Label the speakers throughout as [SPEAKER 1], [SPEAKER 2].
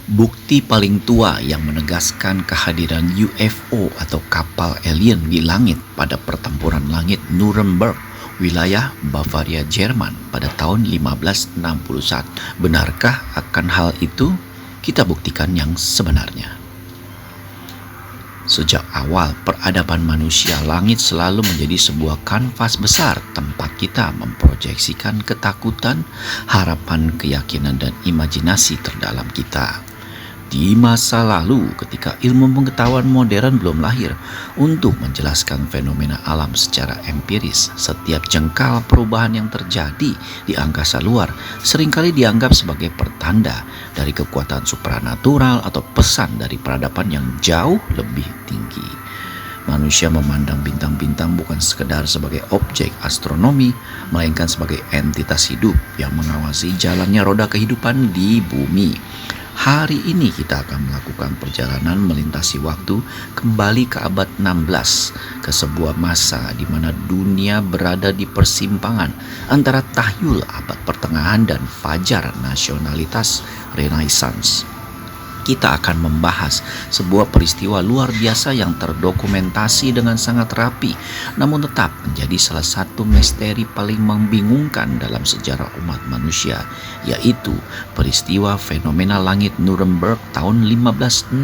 [SPEAKER 1] Bukti paling tua yang menegaskan kehadiran UFO atau kapal alien di langit pada pertempuran langit Nuremberg, wilayah Bavaria, Jerman pada tahun 1561. Benarkah akan hal itu? Kita buktikan yang sebenarnya. Sejak awal peradaban manusia, langit selalu menjadi sebuah kanvas besar tempat kita memproyeksikan ketakutan, harapan, keyakinan, dan imajinasi terdalam kita. Di masa lalu, ketika ilmu pengetahuan modern belum lahir untuk menjelaskan fenomena alam secara empiris, setiap jengkal perubahan yang terjadi di angkasa luar seringkali dianggap sebagai pertanda dari kekuatan supranatural atau pesan dari peradaban yang jauh lebih tinggi. Manusia memandang bintang-bintang bukan sekedar sebagai objek astronomi, melainkan sebagai entitas hidup yang mengawasi jalannya roda kehidupan di bumi. Hari ini kita akan melakukan perjalanan melintasi waktu kembali ke abad 16, ke sebuah masa di mana dunia berada di persimpangan antara tahyul abad pertengahan dan fajar nasionalitas Renaissance. Kita akan membahas sebuah peristiwa luar biasa yang terdokumentasi dengan sangat rapi, namun tetap menjadi salah satu misteri paling membingungkan dalam sejarah umat manusia, yaitu peristiwa fenomena langit Nuremberg tahun 1561.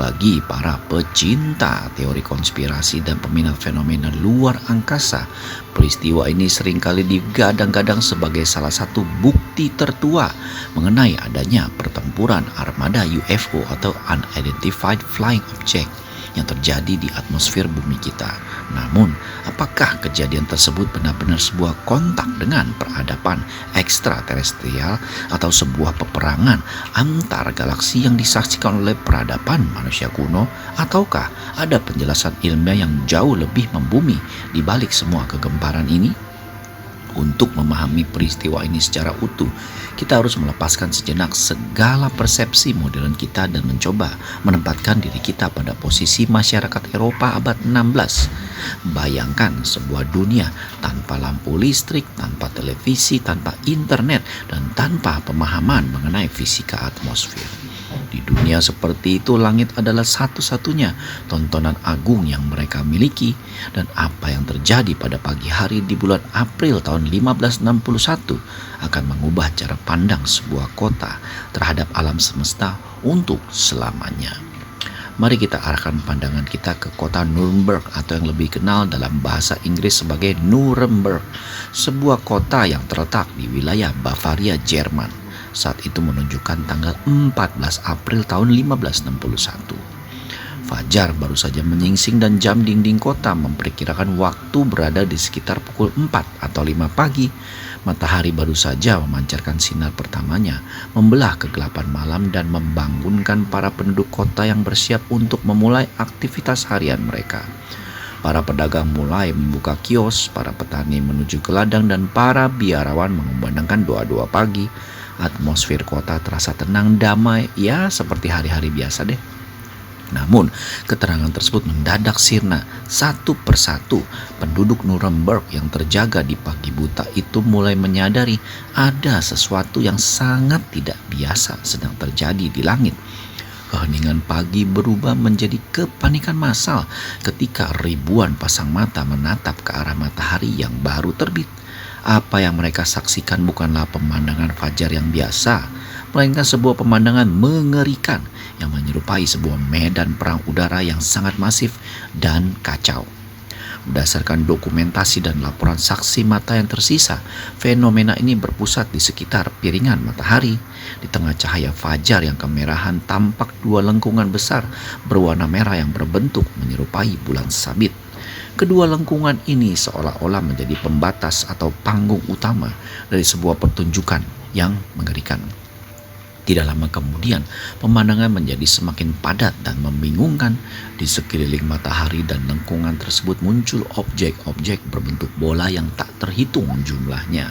[SPEAKER 1] Bagi para pecinta teori konspirasi dan peminat fenomena luar angkasa, peristiwa ini seringkali digadang-gadang sebagai salah satu bukti tertua mengenai adanya pertempuran armada UFO atau Unidentified Flying Object yang terjadi di atmosfer bumi kita. Namun, apakah kejadian tersebut benar-benar sebuah kontak dengan peradaban ekstraterestrial atau sebuah peperangan antar galaksi yang disaksikan oleh peradaban manusia kuno, ataukah ada penjelasan ilmiah yang jauh lebih membumi di balik semua kegemparan ini? Untuk memahami peristiwa ini secara utuh, kita harus melepaskan sejenak segala persepsi modern kita dan mencoba menempatkan diri kita pada posisi masyarakat Eropa abad 16. Bayangkan sebuah dunia tanpa lampu listrik, tanpa televisi, tanpa internet, dan tanpa pemahaman mengenai fisika atmosfer. Di dunia seperti itu, langit adalah satu-satunya tontonan agung yang mereka miliki, dan apa yang terjadi pada pagi hari di bulan April tahun 1561 akan mengubah cara pandang sebuah kota terhadap alam semesta untuk selamanya. Mari kita arahkan pandangan kita ke kota Nuremberg atau yang lebih kenal dalam bahasa Inggris sebagai Nuremberg, sebuah kota yang terletak di wilayah Bavaria, Jerman. Saat itu menunjukkan tanggal 14 April tahun 1561. Fajar baru saja menyingsing dan jam dinding kota memperkirakan waktu berada di sekitar pukul 4 atau 5 pagi. Matahari baru saja memancarkan sinar pertamanya, membelah kegelapan malam dan membangunkan para penduduk kota yang bersiap untuk memulai aktivitas harian mereka. Para pedagang mulai membuka kios, para petani menuju ke ladang, dan para biarawan mengumandangkan doa-doa pagi. Atmosfer kota terasa tenang, damai, ya seperti hari-hari biasa deh. Namun, keterangan tersebut mendadak sirna. Satu persatu, penduduk Nuremberg yang terjaga di pagi buta itu mulai menyadari ada sesuatu yang sangat tidak biasa sedang terjadi di langit. Keheningan pagi berubah menjadi kepanikan massal ketika ribuan pasang mata menatap ke arah matahari yang baru terbit. Apa yang mereka saksikan bukanlah pemandangan fajar yang biasa, melainkan sebuah pemandangan mengerikan yang menyerupai sebuah medan perang udara yang sangat masif dan kacau. Berdasarkan dokumentasi dan laporan saksi mata yang tersisa, fenomena ini berpusat di sekitar piringan matahari. Di tengah cahaya fajar yang kemerahan, tampak dua lengkungan besar berwarna merah yang berbentuk menyerupai bulan sabit. Kedua lengkungan ini seolah-olah menjadi pembatas atau panggung utama dari sebuah pertunjukan yang mengerikan. Tidak lama kemudian, pemandangan menjadi semakin padat dan membingungkan. Di sekeliling matahari dan lengkungan tersebut muncul objek-objek berbentuk bola yang tak terhitung jumlahnya.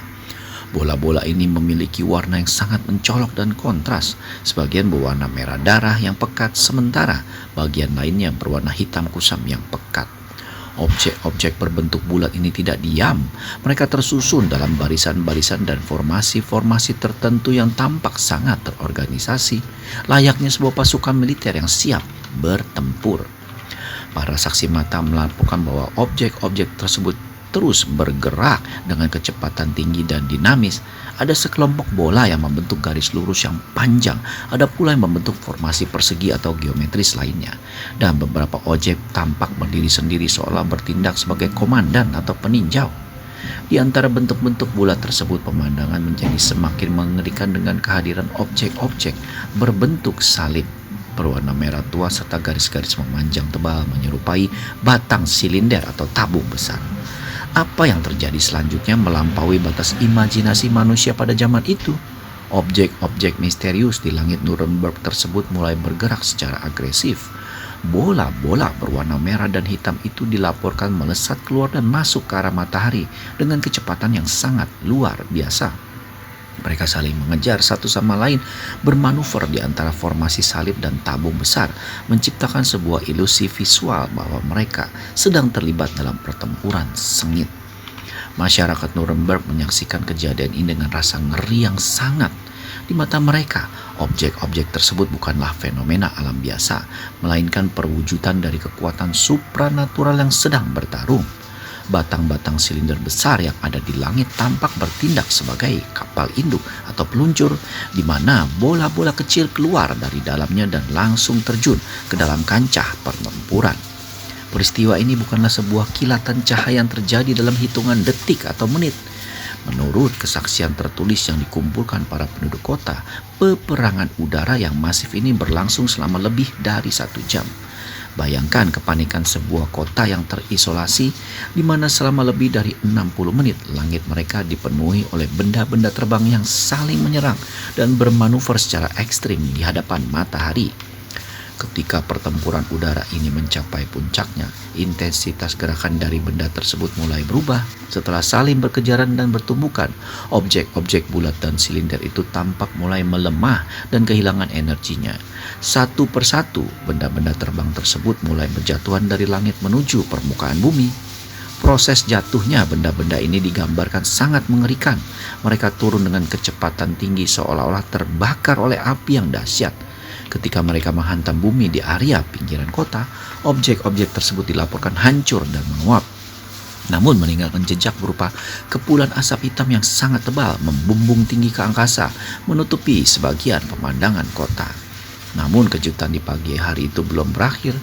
[SPEAKER 1] Bola-bola ini memiliki warna yang sangat mencolok dan kontras. Sebagian berwarna merah darah yang pekat, sementara bagian lainnya berwarna hitam kusam yang pekat. Objek-objek berbentuk bulat ini tidak diam. Mereka tersusun dalam barisan-barisan dan formasi-formasi tertentu yang tampak sangat terorganisasi, layaknya sebuah pasukan militer yang siap bertempur. Para saksi mata melaporkan bahwa objek-objek tersebut terus bergerak dengan kecepatan tinggi dan dinamis. Ada sekelompok bola yang membentuk garis lurus yang panjang, ada pula yang membentuk formasi persegi atau geometris lainnya. Dan beberapa objek tampak berdiri sendiri seolah bertindak sebagai komandan atau peninjau. Di antara bentuk-bentuk bulat tersebut, pemandangan menjadi semakin mengerikan dengan kehadiran objek-objek berbentuk salib berwarna merah tua serta garis-garis memanjang tebal menyerupai batang silinder atau tabung besar. Apa yang terjadi selanjutnya melampaui batas imajinasi manusia pada zaman itu. Objek-objek misterius di langit Nuremberg tersebut mulai bergerak secara agresif. Bola-bola berwarna merah dan hitam itu dilaporkan melesat keluar dan masuk ke arah matahari dengan kecepatan yang sangat luar biasa. Mereka saling mengejar satu sama lain, bermanuver di antara formasi salib dan tabung besar, menciptakan sebuah ilusi visual bahwa mereka sedang terlibat dalam pertempuran sengit. Masyarakat Nuremberg menyaksikan kejadian ini dengan rasa ngeri yang sangat. Di mata mereka, objek-objek tersebut bukanlah fenomena alam biasa, melainkan perwujudan dari kekuatan supranatural yang sedang bertarung. Batang-batang silinder besar yang ada di langit tampak bertindak sebagai kapal induk atau peluncur, di mana bola-bola kecil keluar dari dalamnya dan langsung terjun ke dalam kancah pertempuran. Peristiwa ini bukanlah sebuah kilatan cahaya yang terjadi dalam hitungan detik atau menit. Menurut kesaksian tertulis yang dikumpulkan para penduduk kota, peperangan udara yang masif ini berlangsung selama lebih dari 1 jam. Bayangkan kepanikan sebuah kota yang terisolasi, di mana selama lebih dari 60 menit langit mereka dipenuhi oleh benda-benda terbang yang saling menyerang dan bermanuver secara ekstrim di hadapan matahari. Ketika pertempuran udara ini mencapai puncaknya, intensitas gerakan dari benda tersebut mulai berubah. Setelah saling berkejaran dan bertumbukan, objek-objek bulat dan silinder itu tampak mulai melemah dan kehilangan energinya. Satu persatu, benda-benda terbang tersebut mulai berjatuhan dari langit menuju permukaan bumi. Proses jatuhnya benda-benda ini digambarkan sangat mengerikan. Mereka turun dengan kecepatan tinggi seolah-olah terbakar oleh api yang dahsyat. Ketika mereka menghantam bumi di area pinggiran kota, objek-objek tersebut dilaporkan hancur dan menguap. Namun meninggalkan jejak berupa kepulan asap hitam yang sangat tebal membumbung tinggi ke angkasa, menutupi sebagian pemandangan kota. Namun kejutan di pagi hari itu belum berakhir.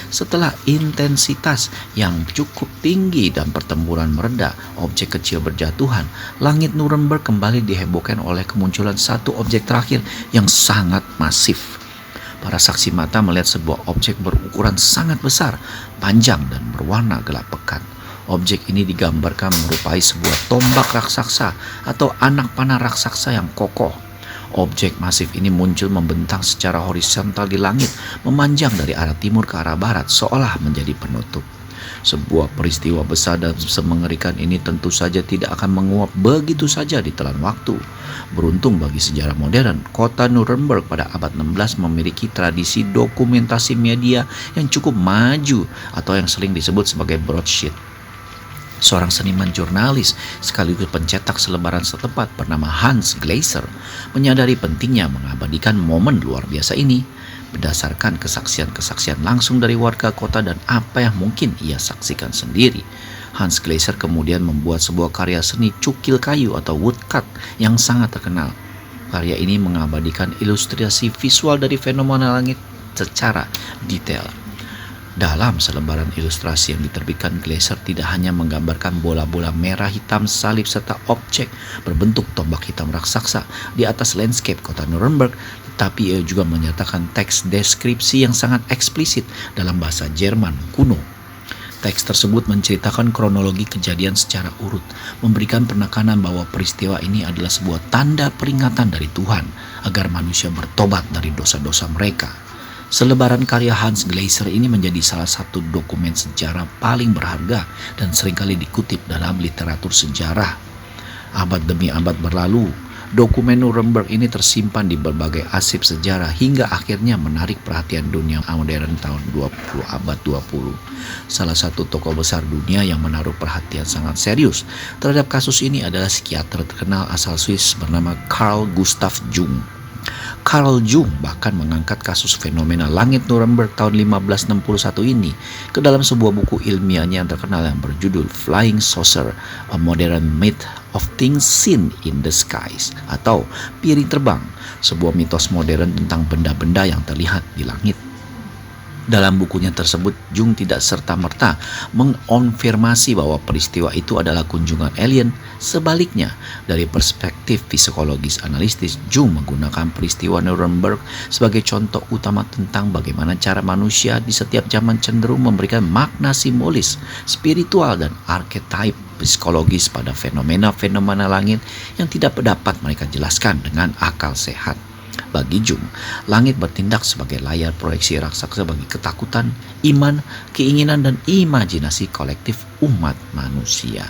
[SPEAKER 1] Setelah intensitas yang cukup tinggi dan pertempuran mereda, objek kecil berjatuhan, langit Nuremberg kembali dihebohkan oleh kemunculan satu objek terakhir yang sangat masif. Para saksi mata melihat sebuah objek berukuran sangat besar, panjang dan berwarna gelap pekat. Objek ini digambarkan merupai sebuah tombak raksasa atau anak panah raksasa yang kokoh. Objek masif ini muncul membentang secara horizontal di langit, memanjang dari arah timur ke arah barat, seolah menjadi penutup. Sebuah peristiwa besar dan semengerikan ini tentu saja tidak akan menguap begitu saja di telan waktu. Beruntung bagi sejarah modern, kota Nuremberg pada abad 16 memiliki tradisi dokumentasi media yang cukup maju atau yang sering disebut sebagai broadsheet. Seorang seniman jurnalis sekaligus pencetak selebaran setempat bernama Hans Gleiser menyadari pentingnya mengabadikan momen luar biasa ini berdasarkan kesaksian-kesaksian langsung dari warga kota dan apa yang mungkin ia saksikan sendiri. Hans Gleiser kemudian membuat sebuah karya seni cukil kayu atau woodcut yang sangat terkenal. Karya ini mengabadikan ilustrasi visual dari fenomena langit secara detail. Dalam selebaran ilustrasi yang diterbitkan, Gleiser tidak hanya menggambarkan bola-bola merah hitam salib serta objek berbentuk tombak hitam raksasa di atas landscape kota Nuremberg, tetapi ia juga menyertakan teks deskripsi yang sangat eksplisit dalam bahasa Jerman kuno. Teks tersebut menceritakan kronologi kejadian secara urut, memberikan penekanan bahwa peristiwa ini adalah sebuah tanda peringatan dari Tuhan agar manusia bertobat dari dosa-dosa mereka. Selebaran karya Hans Gleiser ini menjadi salah satu dokumen sejarah paling berharga dan seringkali dikutip dalam literatur sejarah. Abad demi abad berlalu,
[SPEAKER 2] Dokumen Nuremberg ini tersimpan di berbagai arsip sejarah hingga akhirnya menarik perhatian dunia modern tahun abad 20. Salah satu tokoh besar dunia yang menaruh perhatian sangat serius terhadap kasus ini adalah psikiater terkenal asal Swiss bernama Carl Gustav Jung. Carl Jung bahkan mengangkat kasus fenomena langit Nuremberg tahun 1561 ini ke dalam sebuah buku ilmiahnya yang terkenal yang berjudul Flying Saucer, A Modern Myth of Things Seen in the Skies, atau piring terbang, sebuah mitos modern tentang benda-benda yang terlihat di langit. Dalam bukunya tersebut, Jung tidak serta-merta mengonfirmasi bahwa peristiwa itu adalah kunjungan alien. Sebaliknya, dari perspektif psikologis analitis, Jung menggunakan peristiwa Nuremberg sebagai contoh utama tentang bagaimana cara manusia di setiap zaman cenderung memberikan makna simbolis, spiritual, dan archetype psikologis pada fenomena-fenomena langit yang tidak dapat mereka jelaskan dengan akal sehat. Bagi Jung, langit bertindak sebagai layar proyeksi raksasa bagi ketakutan, iman, keinginan, dan imajinasi kolektif umat manusia.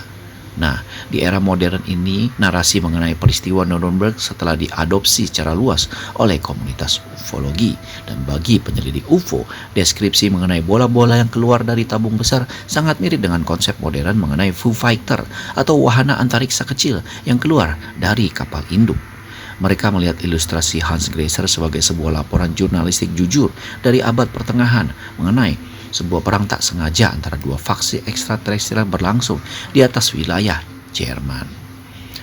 [SPEAKER 2] Nah, di era modern ini, narasi mengenai peristiwa Nuremberg setelah diadopsi secara luas oleh komunitas ufologi. Dan bagi penyelidik UFO, deskripsi mengenai bola-bola yang keluar dari tabung besar sangat mirip dengan konsep modern mengenai Foo Fighter atau wahana antariksa kecil yang keluar dari kapal induk. Mereka melihat ilustrasi Hans Greiser sebagai sebuah laporan jurnalistik jujur dari abad pertengahan mengenai sebuah perang tak sengaja antara dua faksi ekstraterestrial berlangsung di atas wilayah Jerman.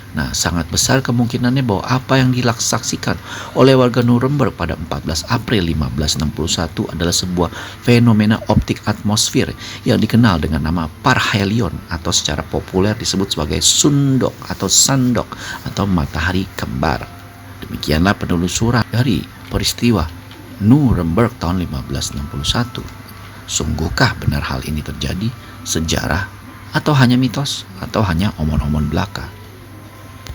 [SPEAKER 2] Nah, sangat besar kemungkinannya bahwa apa yang disaksikan oleh warga Nuremberg pada 14 April 1561 adalah sebuah fenomena optik atmosfer yang dikenal dengan nama parhelion atau secara populer disebut sebagai sundok atau sandok atau matahari kembar. Demikianlah penelusuran dari peristiwa Nuremberg tahun 1561. Sungguhkah benar hal ini terjadi? Sejarah? Atau hanya mitos? Atau hanya omon-omon belaka?